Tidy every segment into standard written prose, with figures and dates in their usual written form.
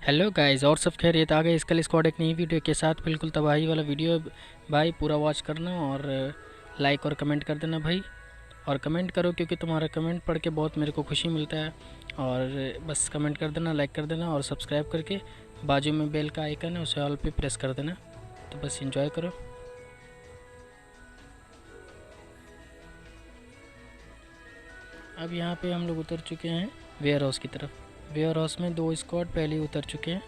Hello guys, और सब खैरियत? आ गए स्कल स्क्वाड एक नई वीडियो के साथ। बिल्कुल तबाही वाला वीडियो भाई, पूरा वॉच करना और लाइक और कमेंट कर देना भाई। और कमेंट करो क्योंकि तुम्हारा कमेंट पढ़ के बहुत मेरे को खुशी मिलता है। और बस कमेंट कर देना, लाइक कर देना और सब्सक्राइब करके बाजू में बेल का आइकन है उसे ऑल पे प्रेस कर देना। तो बस एंजॉय करो। अब यहाँ पे हम लोग उतर चुके हैं वेयर हाउस की तरफ। वेयर हाउस में दो स्क्वाड पहले ही उतर चुके हैं।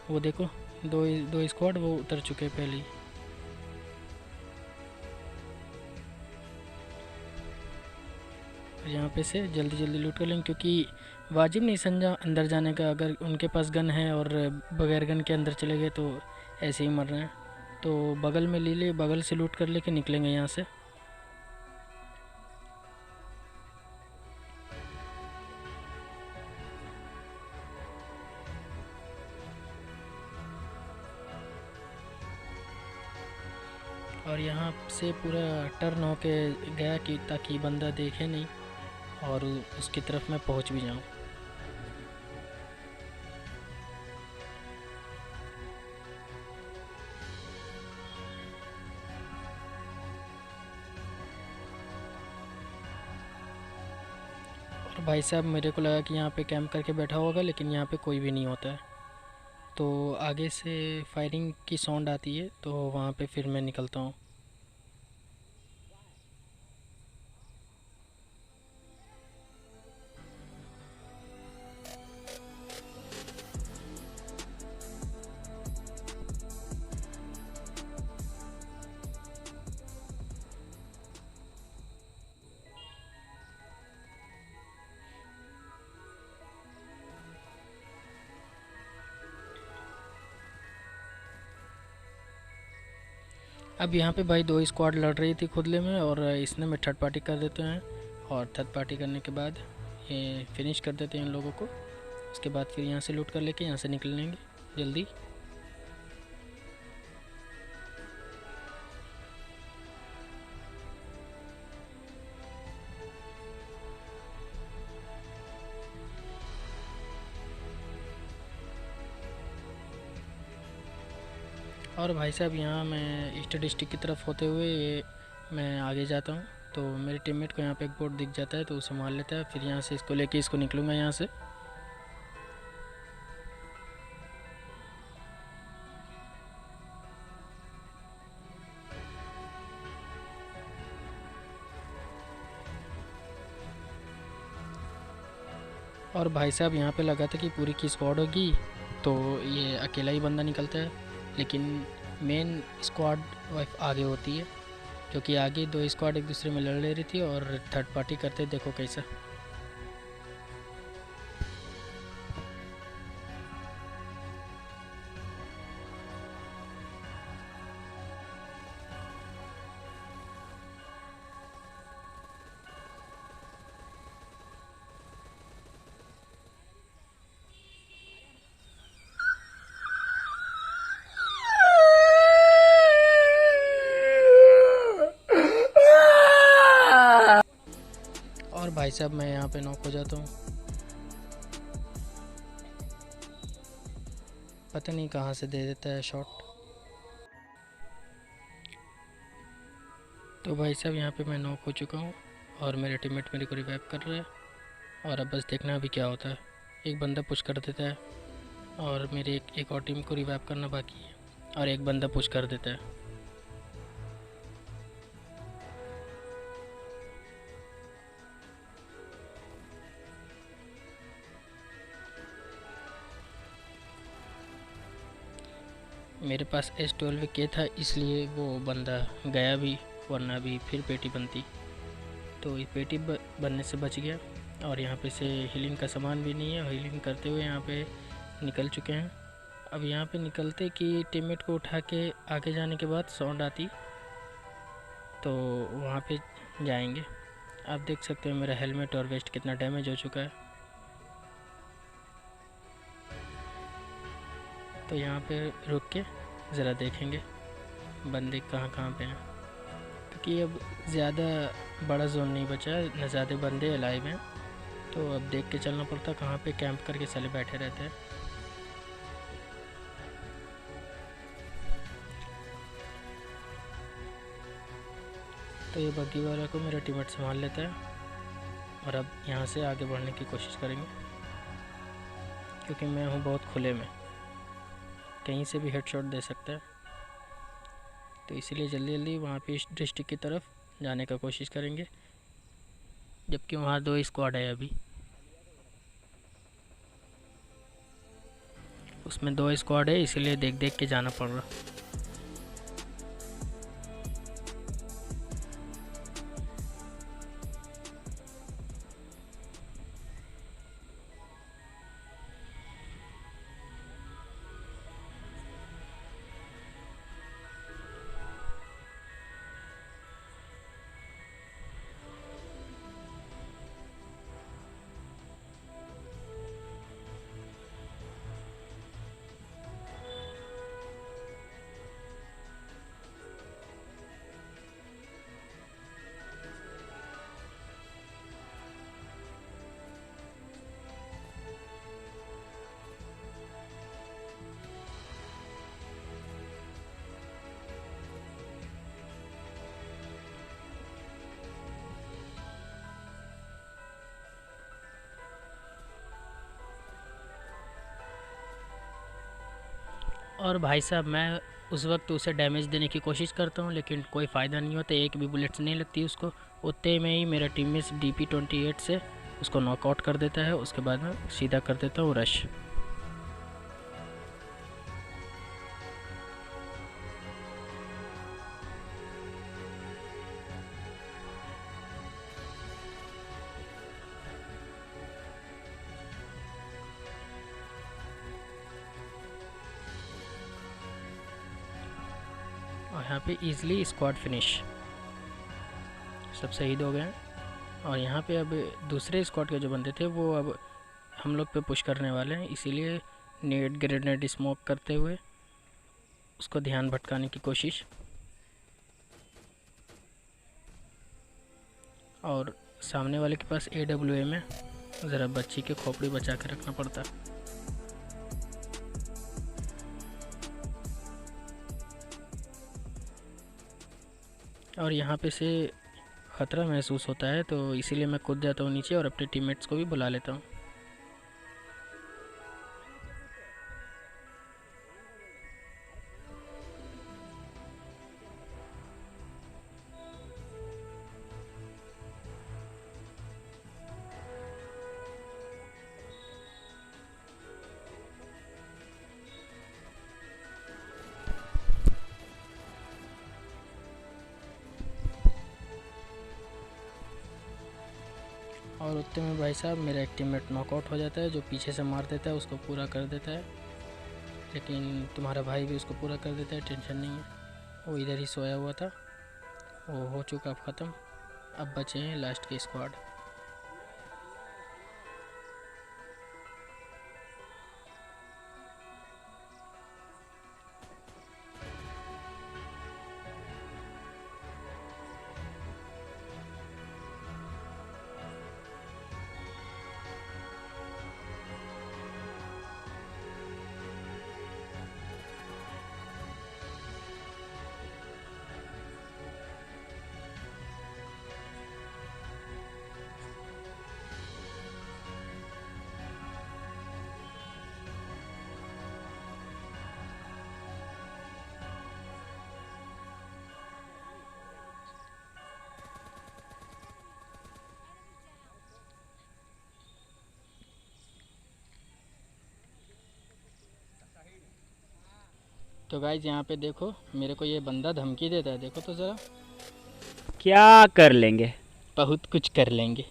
वो देखो, दो दो स्क्वाड वो उतर चुके हैं पहले ही। यहाँ पे से जल्दी जल्दी लूट कर लेंगे क्योंकि वाजिब नहीं समझा अंदर जाने का। अगर उनके पास गन है और बगैर गन के अंदर चले गए तो ऐसे ही मर रहे हैं। तो बगल में ले ले, बगल से लूट कर लेके निकलेंगे यहाँ से। और यहाँ से पूरा टर्न होके गया कि ताकि बंदा देखे नहीं और उसकी तरफ मैं पहुँच भी जाऊँ। और भाई साहब, मेरे को लगा कि यहाँ पे कैंप करके बैठा होगा, लेकिन यहाँ पे कोई भी नहीं होता है। तो आगे से फायरिंग की साउंड आती है तो वहाँ पे फिर मैं निकलता हूँ। अब यहाँ पे भाई दो स्क्वाड लड़ रही थी खुदले में, और इसने में थर्ड पार्टी कर देते हैं। और थर्ड पार्टी करने के बाद ये फिनिश कर देते हैं इन लोगों को। उसके बाद फिर यहाँ से लूट कर लेके यहाँ से निकल लेंगे जल्दी। और भाई साहब, यहाँ मैं ईस्ट डिस्ट्रिक्ट की तरफ होते हुए मैं आगे जाता हूँ। तो मेरे टीममेट को यहाँ पे एक बोट दिख जाता है तो उसे मार लेता है। फिर यहाँ से इसको लेके इसको निकलूँगा यहाँ से। और भाई साहब, यहाँ पे लगा था कि पूरी की स्क्वाड होगी तो ये अकेला ही बंदा निकलता है, लेकिन मेन स्क्वाड वाइफ आगे होती है। क्योंकि आगे दो स्क्वाड एक दूसरे में लड़ ले रही थी और थर्ड पार्टी करते देखो कैसा। और भाई साहब, मैं यहाँ पे नॉक हो जाता हूँ। पता नहीं कहाँ से दे देता है शॉट। तो भाई साहब, यहाँ पे मैं नॉक हो चुका हूँ और मेरे टीममेट मेरे को रिवाइव कर रहा है। और अब बस देखना अभी क्या होता है। एक बंदा पुश कर देता है और मेरे एक और टीम को रिवाइव करना बाकी है, और एक बंदा पुश कर देता है। मेरे पास S12K था इसलिए वो बंदा गया भी, वरना भी फिर पेटी बनती। तो ये पेटी बनने से बच गया। और यहाँ पे से हीलिंग का सामान भी नहीं है। हीलिंग करते हुए यहाँ पे निकल चुके हैं। अब यहाँ पे निकलते कि टीममेट को उठा के आगे जाने के बाद साउंड आती तो वहाँ पे जाएंगे। आप देख सकते हो मेरा हेलमेट और वेस्ट कितना डैमेज हो चुका है। तो यहाँ पे रुक के ज़रा देखेंगे बंदे कहाँ कहाँ पे हैं, क्योंकि अब ज़्यादा बड़ा जोन नहीं बचा है, न ज़्यादा बंदे अलाइव हैं। तो अब देख के चलना पड़ता कहाँ पे कैंप करके साले बैठे रहते हैं। तो ये बग्गी वाला को मेरा टीममेट संभाल लेता है और अब यहाँ से आगे बढ़ने की कोशिश करेंगे, क्योंकि मैं हूँ बहुत खुले में, कहीं से भी हेडशॉट दे सकता है। तो इसीलिए जल्दी जल्दी वहाँ पे इस डिस्ट्रिक्ट की तरफ जाने का कोशिश करेंगे, जबकि वहाँ 2 स्क्वाड है अभी। उसमें 2 स्क्वाड है, इसीलिए देख देख के जाना पड़ रहा। और भाई साहब मैं उस वक्त उसे डैमेज देने की कोशिश करता हूँ, लेकिन कोई फ़ायदा नहीं होता, एक भी बुलेट्स नहीं लगती उसको। उतने में ही मेरा टीममेट DP-28 से उसको नॉकआउट कर देता है। उसके बाद मैं सीधा कर देता हूँ रश। और यहाँ पे इजीली स्क्वाड फिनिश, सब शहीद हो गए हैं। और यहाँ पे अब दूसरे स्क्वाड के जो बंदे थे वो अब हम लोग पे पुश करने वाले हैं, इसीलिए नेट ग्रेनेड स्मोक करते हुए उसको ध्यान भटकाने की कोशिश। और सामने वाले के पास AWM है, ज़रा बच्ची के खोपड़ी बचा के रखना पड़ता। और यहाँ पे से ख़तरा महसूस होता है, तो इसीलिए मैं कूद जाता हूँ नीचे और अपने टीममेट्स को भी बुला लेता हूँ। और उतने में भाई साहब मेरा एक टीममेट नॉकआउट हो जाता है, जो पीछे से मार देता है, उसको पूरा कर देता है। लेकिन तुम्हारा भाई भी उसको पूरा कर देता है, टेंशन नहीं है, वो इधर ही सोया हुआ था, वो हो चुका ख़त्म। अब बचे हैं लास्ट के स्क्वाड। तो गाइज यहाँ पे देखो, मेरे को ये बंदा धमकी देता है, देखो तो ज़रा। क्या कर लेंगे? बहुत कुछ कर लेंगे।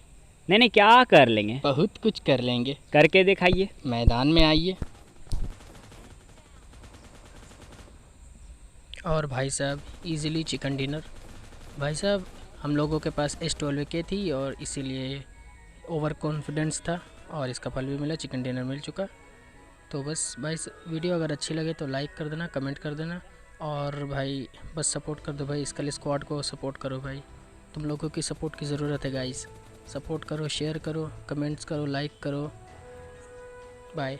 नहीं नहीं, क्या कर लेंगे? बहुत कुछ कर लेंगे। करके दिखाइए, मैदान में आइए। और भाई साहब इजीली चिकन डिनर। भाई साहब हम लोगों के पास S12K थी और इसीलिए ओवर कॉन्फिडेंस था, और इसका फल भी मिला, चिकन डिनर मिल चुका। तो बस भाई वीडियो अगर अच्छी लगे तो लाइक कर देना, कमेंट कर देना, और भाई बस सपोर्ट कर दो भाई, स्कल स्क्वाड को सपोर्ट करो भाई, तुम लोगों की सपोर्ट की ज़रूरत है गाइस। सपोर्ट करो, शेयर करो, कमेंट्स करो, लाइक करो। बाय।